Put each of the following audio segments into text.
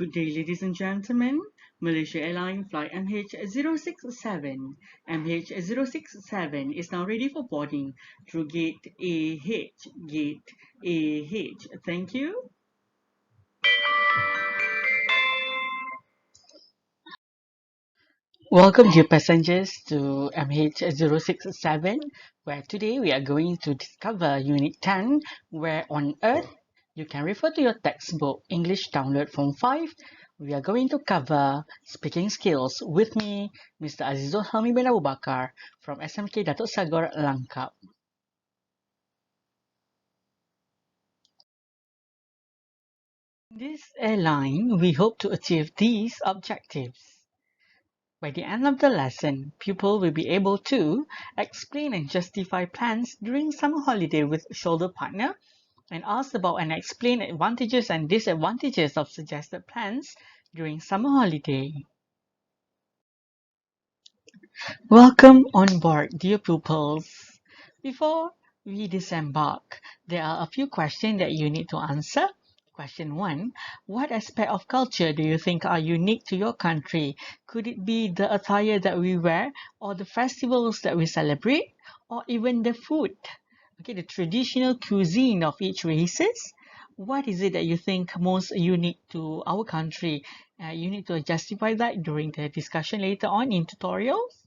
Good day, ladies and gentlemen. Malaysia Airlines Flight MH067. MH067 is now ready for boarding through Gate AH. Gate AH. Thank you. Welcome, dear passengers, to MH067, where today we are going to discover Unit 10, where on Earth you can refer to your textbook, English Download Form 5. We are going to cover speaking skills with me, Mr. AZIZUL HELMI bin Abu Bakar from SMK DATO SAGOR LANGKAP. In this airline, we hope to achieve these objectives. By the end of the lesson, pupil will be able to explain and justify plans during summer holiday with shoulder partner and ask about and explain advantages and disadvantages of suggested plans during summer holiday. Welcome on board, dear pupils. Before we disembark, there are a few questions that you need to answer. Question 1. What aspect of culture do you think are unique to your country? Could it be the attire that we wear, or the festivals that we celebrate, or even the food? Okay, the traditional cuisine of each races. What is it that you think most unique to our country? You need to justify that during the discussion later on in tutorials.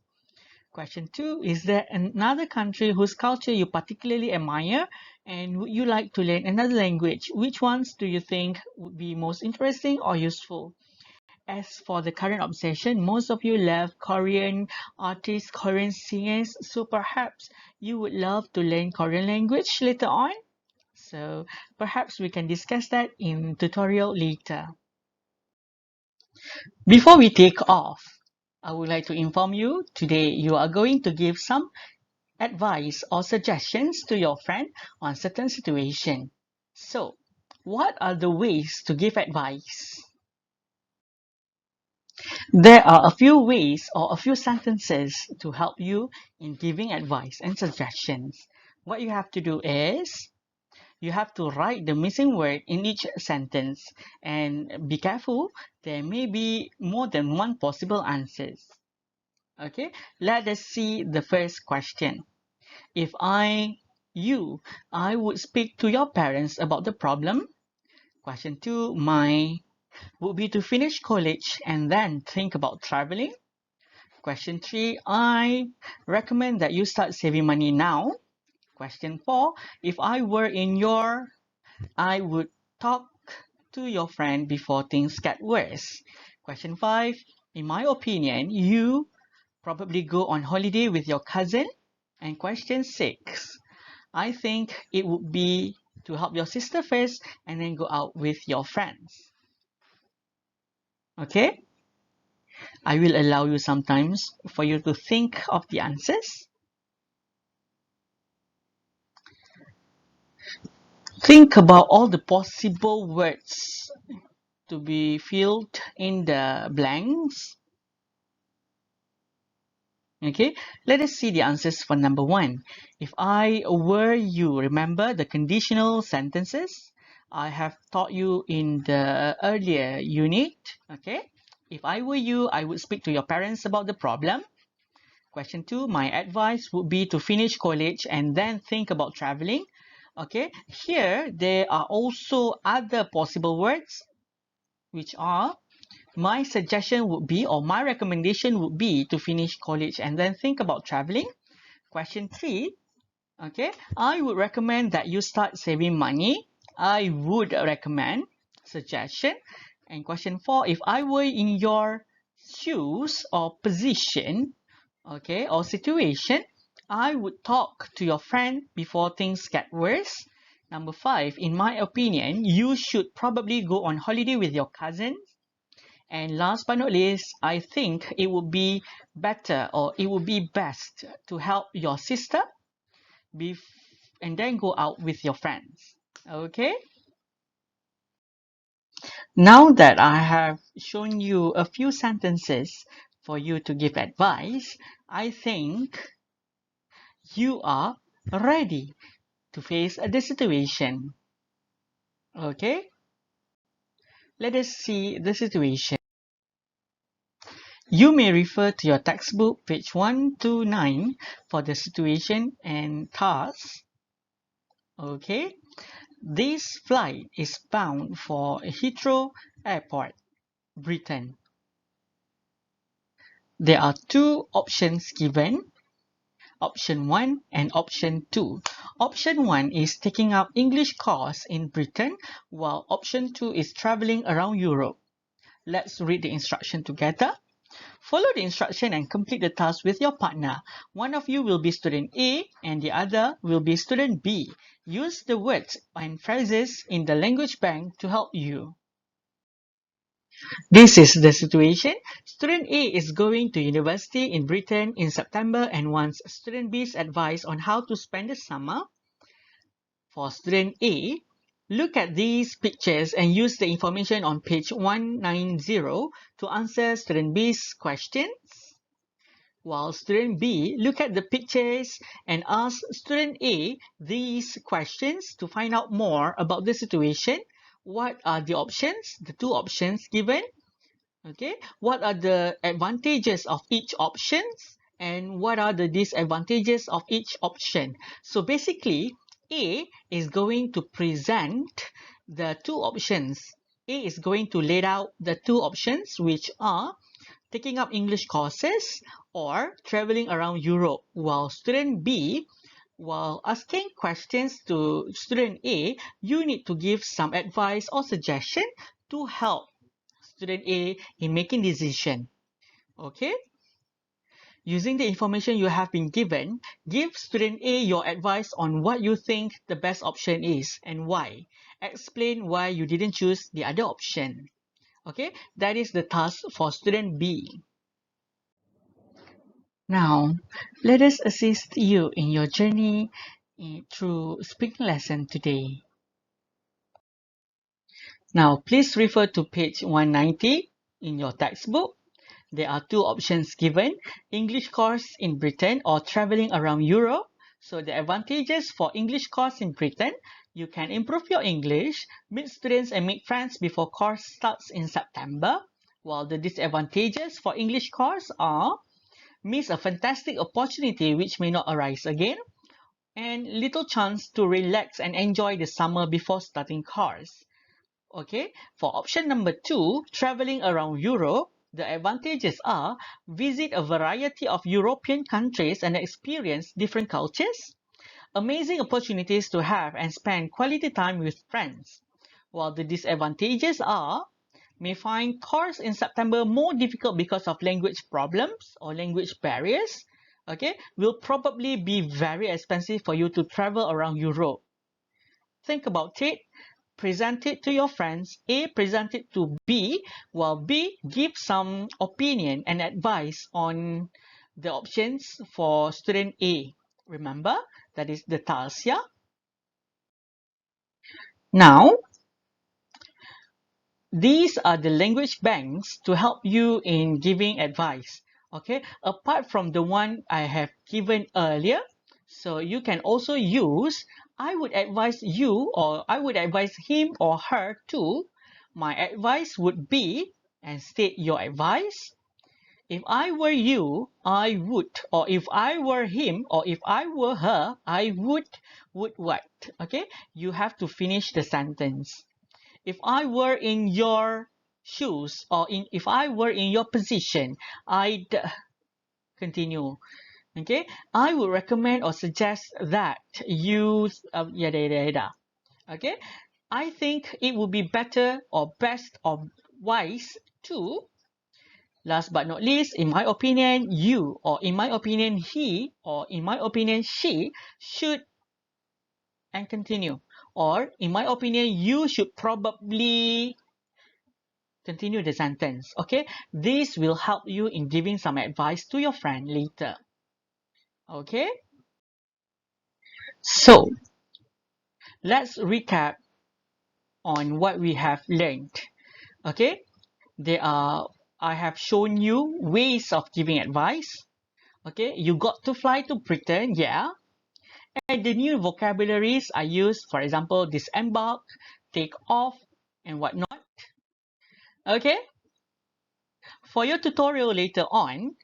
Question 2, is there another country whose culture you particularly admire and would you like to learn another language? Which ones do you think would be most interesting or useful? As for the current obsession, most of you love Korean artists, Korean singers, so perhaps you would love to learn Korean language later on. So perhaps we can discuss that in tutorial later. Before we take off, I would like to inform you today you are going to give some advice or suggestions to your friend on certain situation. So, what are the ways to give advice? There are a few ways or a few sentences to help you in giving advice and suggestions. What you have to do is you have to write the missing word in each sentence and be careful, there may be more than one possible answers. Okay, let us see the first question. If I would speak to your parents about the problem. Question 2, my would be to finish college and then think about traveling. Question 3, I recommend that you start saving money now. Question 4, if I were in your, I would talk to your friend before things get worse. Question 5, in my opinion, you probably go on holiday with your cousin. And question 6, I think it would be to help your sister first and then go out with your friends. Okay? I will allow you sometimes for you to think of the answers. Think about all the possible words to be filled in the blanks. Okay, let us see the answers for number 1. If I were you, remember the conditional sentences I have taught you in the earlier unit. Okay, if I were you, I would speak to your parents about the problem. Question 2, my advice would be to finish college and then think about traveling. Okay, here there are also other possible words which are my suggestion would be, or my recommendation would be, to finish college and then think about traveling. Question 3, okay, I would recommend that you start saving money. I would recommend, suggestion. And question 4, if I were in your shoes or position, okay, or situation, I would talk to your friend before things get worse. Number 5, in my opinion, you should probably go on holiday with your cousins. And last but not least, I think it would be better or it would be best to help your sister and then go out with your friends. Okay? Now that I have shown you a few sentences for you to give advice, I think you are ready to face the situation. Okay? Let us see the situation. You may refer to your textbook, page 129, for the situation and task. Okay, this flight is bound for Heathrow Airport, Britain. There are two options given, option 1 and option 2. Option 1 is taking up English course in Britain, while option 2 is traveling around Europe. Let's read the instruction together. Follow the instruction and complete the task with your partner. One of you will be student A and the other will be student B. Use the words and phrases in the language bank to help you. This is the situation. Student A is going to university in Britain in September and wants student B's advice on how to spend the summer. For student A, look at these pictures and use the information on page 190 to answer student B's questions. While student B, look at the pictures and ask student A these questions to find out more about the situation. What are the options, the two options given? Okay, what are the advantages of each options and what are the disadvantages of each option? So basically, A is going to present the two options. A is going to lay out the two options, which are taking up English courses or traveling around Europe, while student B, while asking questions to student A, you need to give some advice or suggestion to help student A in making decision. Okay? Using the information you have been given, give student A your advice on what you think the best option is and why. Explain why you didn't choose the other option. Okay? That is the task for student B. Now, let us assist you in your journey through speaking lesson today. Now, please refer to page 190 in your textbook. There are two options given, English course in Britain or traveling around Europe. So the advantages for English course in Britain, you can improve your English, meet students and make friends before course starts in September. While the disadvantages for English course are, miss a fantastic opportunity which may not arise again, and little chance to relax and enjoy the summer before starting course. Okay, for option number 2, traveling around Europe, the advantages are visit a variety of European countries and experience different cultures, amazing opportunities to have and spend quality time with friends. While the disadvantages are may find course in September more difficult because of language problems or language barriers. Okay, will probably be very expensive for you to travel around Europe. Think about it. Present it to your friends. A present it to B, while B gives some opinion and advice on the options for student A. Remember, that is the task, yeah? Now, these are the language banks to help you in giving advice. Okay, apart from the one I have given earlier, so you can also use, I would advise you or I would advise him or her to. My advice would be, and state your advice. If I were you, I would, or if I were him, or if I were her, I would what? Okay, you have to finish the sentence. If I were in your shoes or if I were in your position, I'd continue. Okay, I would recommend or suggest that you yada yada yada. Okay, I think it would be better or best or wise to. Last but not least, in my opinion, you or in my opinion he or in my opinion she should and continue. Or in my opinion, you should probably continue the sentence. Okay, this will help you in giving some advice to your friend later. Okay, so let's recap on what we have learned. Okay, I have shown you ways of giving advice. Okay, you got to fly to Britain, yeah, and the new vocabularies I used, for example, disembark, take off, and whatnot. Okay? For your tutorial later on,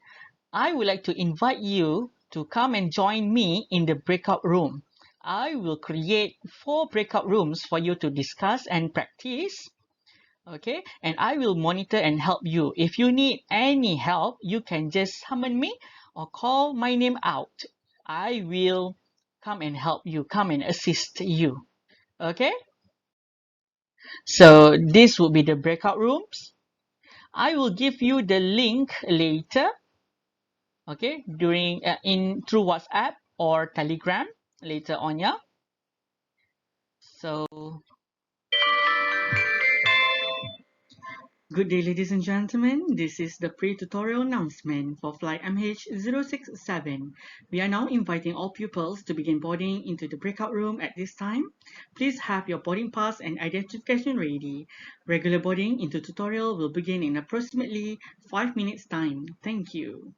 I would like to invite you to come and join me in the breakout room. I will create 4 breakout rooms for you to discuss and practice. Okay, and I will monitor and help you. If you need any help, you can just summon me or call my name out. I will come and help you, come and assist you. Okay, so this will be the breakout rooms. I will give you the link later. Okay, during in through WhatsApp or Telegram later on. Yeah. So good day, ladies and gentlemen. This is the pre-tutorial announcement for flight MH067. We are now inviting all pupils to begin boarding into the breakout room at this time. Please have your boarding pass and identification ready. Regular boarding into tutorial will begin in approximately 5 minutes time. Thank you.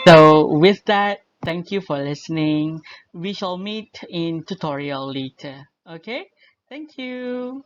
So with that, thank you for listening. We shall meet in tutorial later. Okay? Thank you.